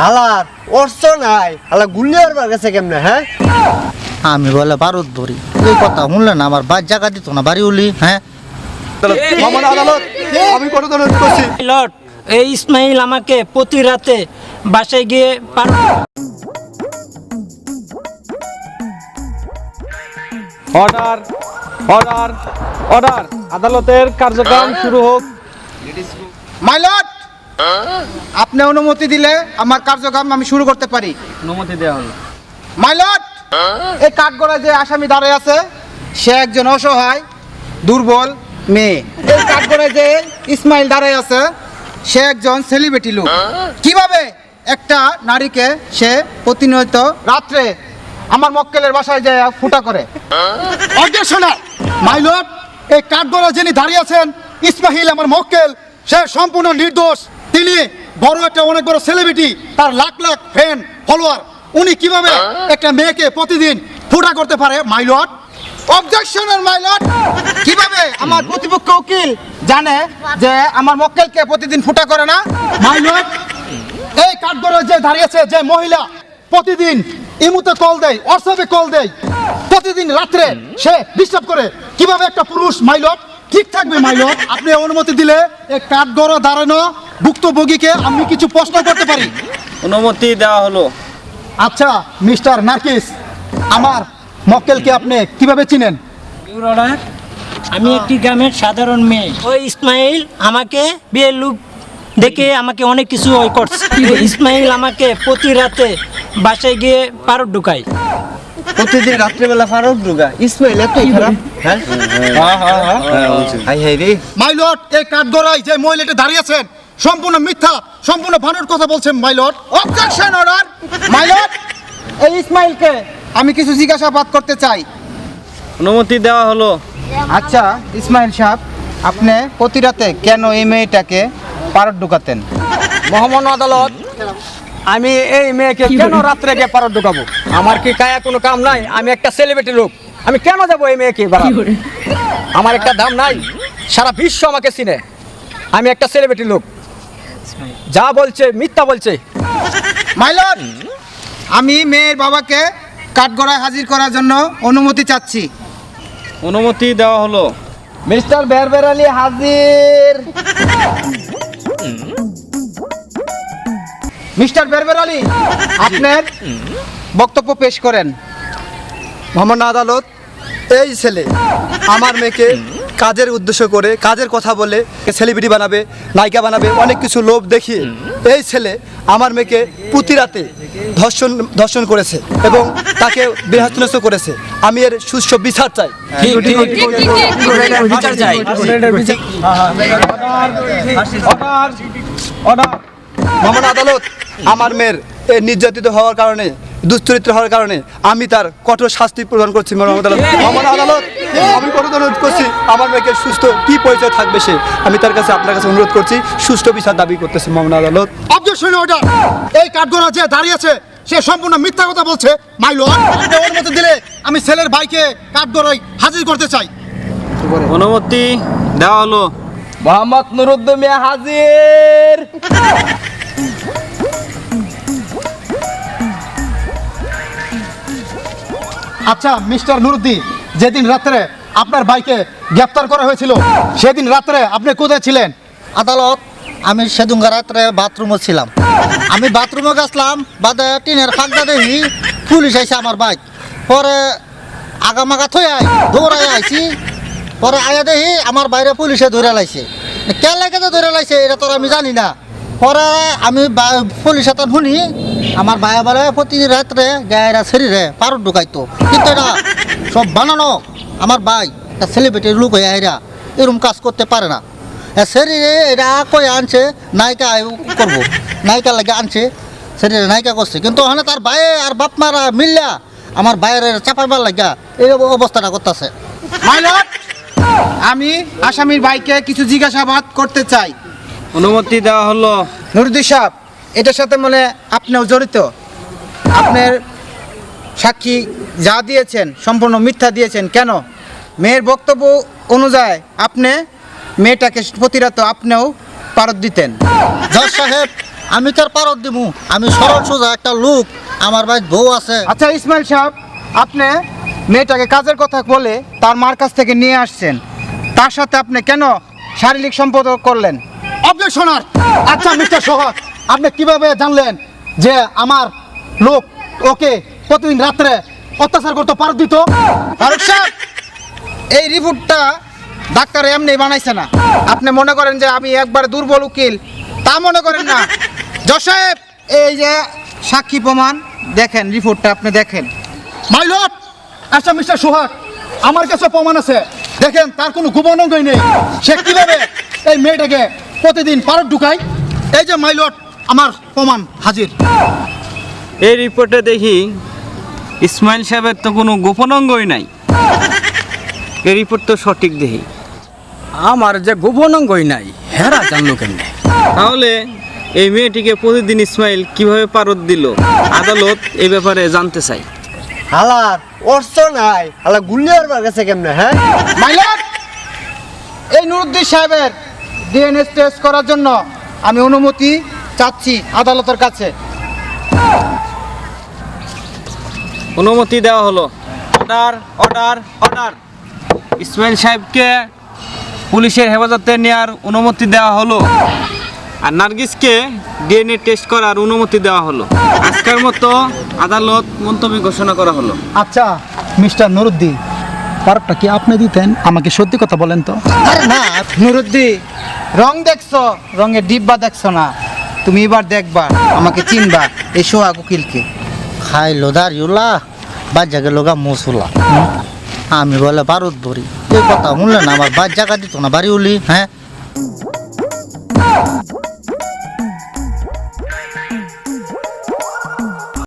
হালার অর্থ নাই, হালা গুলি মারবার গেছে কেমনে? হ্যাঁ, আমি বলে বারুদ ধরি, এই কথা শুনলেন আমার বাদ জায়গা দিত না বাড়ি উলি। হ্যাঁ, মামুন আদালত, আমি কোনো অনুরোধ করছি। লর্ড, এই ইসমাইল আমাকে প্রতি রাতে বাসায় গিয়ে অর্ডার অর্ডার অর্ডার, আদালতের কার্যক্রম শুরু হোক। মাই লর্ড, আপনি অনুমতি দিলে আমার কার্যক্রম আমি শুরু করতে পারি। অনুমতি দেওয়া হলো। মাই লর্ড, এই কাঠগড়ায় যে আসামি দাঁড়ায় আছে সে একজন অসহায় দুর্বল মেয়ে। এই কাঠগড়ায় যে ইসমাইল দাঁড়ায় আছে সে একজন সেলিব্রিটি লোক। কিভাবে একটা নারীকে সে প্রতিনিয়ত রাত্রে আমার মক্কেলের বাসায় যায় ফুটা করে? অবজেকশন মাই লর্ড, এই কাঠগড়ায় যিনি দাঁড়িয়ে আছেন ইসমাইল আমার মক্কেল, সে সম্পূর্ণ নির্দোষ। তিনি বড় একটা অনেক বড় সেলিব্রিটি, তার লাখ লাখ ফ্যান ফলোয়ার। উনি কিভাবে একটা মেয়েকে প্রতিদিন ফুটা করতে পারে my lord? Objection my lord, কিভাবে আমার প্রতিপক্ষ উকিল জানে যে আমার মক্কেলকে প্রতিদিন ফুটা করে না? মাই লর্ড, এই কাঠগড়ায় যে দাঁড়িয়েছে যে মহিলা প্রতিদিন ইমুতে কল দেয়, হোয়াটসঅ্যাপে কল দেয়, প্রতিদিন রাত্রে সে ডিস্টার্ব করে, কিভাবে একটা পুরুষ মাই লর্ড ঠিক থাকবে? মাই লর্ড, আপনি অনুমতি দিলে এই কাঠগড়া দাঁড়ানো ভুক্তভোগীকে আমি কিছু প্রশ্ন করতে পারি। অনুমতি দেওয়া হলো। আচ্ছা মিস্টার নার্কিস, আমার মক্কেলকে আপনি কিভাবে চিনেন? ইউর অর্ডার, আমি একটি গ্রামের সাধারণ মেয়ে। ওই ইসমাইল আমাকে বিয়ের লোক দেখে আমাকে অনেক কিছু ওই করছে। ইসমাইল আমাকে প্রতি রাতে বাসায় গিয়ে পারদ ঢুকায়। প্রতিদিন রাত্রেবেলা ফারুক ঢুকা ইসমাইল এতই খারাপ? হ্যাঁ, হাই হাই রে। মাই লর্ড, এই কাঠগড়ায় যে মহিলাটা দাঁড়িয়ে আছেন সম্পূর্ণ মিথ্যা, সম্পূর্ণ বানোয়ার কথা বলছেন my lord. Objection order my lord, এই ইসমাইলকে আমি কিছু জিজ্ঞাসাবাদ করতে চাই। অনুমতি দেওয়া হলো। আচ্ছা ইসমাইল সাহেব, আপনি প্রতি রাতে কেন এই মেয়েটাকে পারদ ঢুকাতেন? মহামান্য আদালত, আমি এই মেয়েকে কেন রাত্রে গিয়ে পারদ ঢুকাবো? আমার কি কায়া কোনো কাম নাই? আমি একটা সেলিব্রিটি লোক, আমি কেন যাবো এই মেয়েকে বাড়াবো? আমার একটা দাম নাই? সারা বিশ্ব আমাকে চিনে, আমি একটা সেলিব্রিটি লোক। যা বলছে মিথ্যা বলছে। মাই লর্ড, আমি মেয়ের বাবাকে কাঠগড়ায় হাজির করার জন্য অনুমতি চাচ্ছি। অনুমতি দেওয়া হলো। মিস্টার বেরবের আলী হাজির। মিস্টার বেরবের আলী, আপনার বক্তব্য পেশ করেন। মহামান্য আদালত, এই ছেলে আমার মেয়েকে কাজের উদ্দেশ্য করে, কাজের কথা বলে সেলিব্রিটি বানাবে, নায়িকা বানাবে, অনেক কিছু লোভ দেখিয়ে এই ছেলে আমার মেয়েকে প্রতি রাতে ধর্ষণ করেছে এবং তাকে বিহাস্ত করেছে। আমি এর সুষ্ঠু বিচার চাই। বিচার চাই। Order order. মহামান্য আদালত, আমার মেয়ের এই নির্যাতিত হওয়ার কারণে, দুশ্চরিত্র হওয়ার কারণে আমি তার কঠোর শাস্তি প্রদান করছি। মহামান্য আদালত, আমি কঠোর অনুরোধ করছি, আমার মেয়েকে সুস্থ কি পরিচয় থাকবে সে, আমি তার কাছে আপনার কাছে অনুরোধ করছি, সুষ্ঠু বিচার দাবি করতেছি। মহামান্য আদালত। অবজেকশন অর্ডার, এই কাঠগড়ায় যে দাঁড়িয়ে আছে সে সম্পূর্ণ মিথ্যা কথা বলছে মাই লর্ড। আপনি অনুমতি দিলে আমি ছেলের ভাইকে কাঠগড়ায় হাজির করতে চাই। অনুমতি দেওয়া হলো। মোহাম্মদ নুরুদ্দিন মিয়া হাজির। আচ্ছা মিস্টার নুরুদ্দিন, যেদিন রাত্রে আপনার ভাইকে গ্রেপ্তার করা হয়েছিল সেদিন রাত্রে আপনি কোথায় ছিলেন? আদালত, আমি সেদিন রাত্রে বাথরুমে ছিলাম। আমি বাথরুমে গেছিলাম, বাদে টিনের ফাঁকটা দেখি পুলিশ আইছে আমার বাইক। পরে আগামাগা থই আই দৌড়াই আইছি। পরে আয়া দেখি আমার বাইরে পুলিশে ধরে লাইছে। কে লাগে যে ধরে লাইছে এটা তো আমি জানি না। পরে আমি পুলিশ হাতে শুনি আমার ভাইয়া বলে প্রতি রাত্রে গায়েরা শরীরে পারদ ঢুকাইতো, কিন্তু এটা সব বানানো। আমার ভাই একটা সেলিব্রিটির লোক হয়ে এরা এরকম কাজ করতে পারে না। শরীরে এটা কই আনছে নায়িকা করবো, নায়িকা লাগে আনছে, শরীরে নায়িকা করছে, কিন্তু ওখানে তার ভাই আর বাপ মারা মিললা আমার বাইরের চাপাইবার লাগা এই অবস্থাটা করতেছে। মাই লর্ড, আমি আসামির ভাইকে কিছু জিজ্ঞাসাবাদ করতে চাই। অনুমতি দেওয়া হলো। নুরুদ্দিন সাহেব, এটার সাথে মনে আপনিও জড়িত? আপনার সাক্ষী যা দিয়েছেন সম্পূর্ণ মিথ্যা দিয়েছেন কেন? মেয়ের বক্তব্য অনুযায়ী আপনি মেয়েটাকে প্রতি রাতে আপনিও পারদ দিতেন। জজ সাহেব, আমি কার পারত দিমু আমি সরল সোজা একটা লোক আমার ভাই বউ আছে আচ্ছা ইসমাইল সাহেব, আপনি মেয়েটাকে কাজের কথা বলে তার মার কাছ থেকে নিয়ে আসছেন, তার সাথে আপনি কেন শারীরিক সম্পর্ক করলেন? অবজেকশনার। আচ্ছা মিস্টার সোহাগ, আপনি কিভাবে জানলেন যে আমার লোক ওকে প্রতিদিন রাত্রে অত্যাচার করতে পারত দিত? ফারুক সাহেব, এই রিপোর্টটা ডাক্তার এমনি বানাইছে না। আপনি মনে করেন যে আমি একবার দুর্বল উকিল, তা মনে করেন না। জজ সাহেব, এই যে সাক্ষী প্রমাণ দেখেন, রিপোর্টটা আপনি দেখেন। মাই লর্ড, আচ্ছা মিস্টার সোহাগ, আমার কাছে প্রমাণ আছে। দেখেন তার কোনো গোপন অঙ্গই নেই। সে কিভাবে এই মেয়েটাকে প্রতিদিন পারত ঢুকায়? এই যে মাই লর্ড, আমার প্রমাণ হাজির। এই রিপোর্টে দেখি ইসমাইল সাহেবের তো কোনো গোপন অঙ্গই নাই। এই রিপোর্ট তো সঠিক দেখি। আমার যে গোপন অঙ্গই নাই হেরা জানলো কেমনে? তাহলে এই মেয়েটিকে প্রতিদিন ইসমাইল কিভাবে পারদ দিল, আদালত এই ব্যাপারে জানতে চাই। হালার অর্থ নাই, হালা গুল্লি আর গেছে কেমনে? হ্যাঁ মাইলট, এই নুরুদ্দিন সাহেবের ডিএনএ টেস্ট করার জন্য আমি অনুমতি চাচ্ছি আদালতের কাছে। অনুমতি দেওয়া হলো। Order order order. ইসমাইল সাহেবকে পুলিশের হেফাজতে নেওয়ার অনুমতি দেওয়া হলো, আর নার্গিসকে ডিএনএ টেস্ট করার অনুমতি দেওয়া হলো। আজকের মতো আদালত মন্তব্য ঘোষণা করা হলো। আচ্ছা মিস্টার নুরুদ্দিন, পারতটা কি আপনি দিতেন? আমাকে সত্যি কথা বলেন তো। আরে না নুরুদ্দিন, রং দেখছো, রঙের ডিব্বা দেখছো না। তুমি এবার দেখবা, আমাকে চিনবা, এই সোহাগ উকিলকে। খাই লোদার ইউলা বাচ্চাকে লোকা মসুলা আমি বলে বারুদ ভরি এই কথা শুনলেন আমার বাদ জায়গা দিত না বাড়ি উলি হ্যাঁ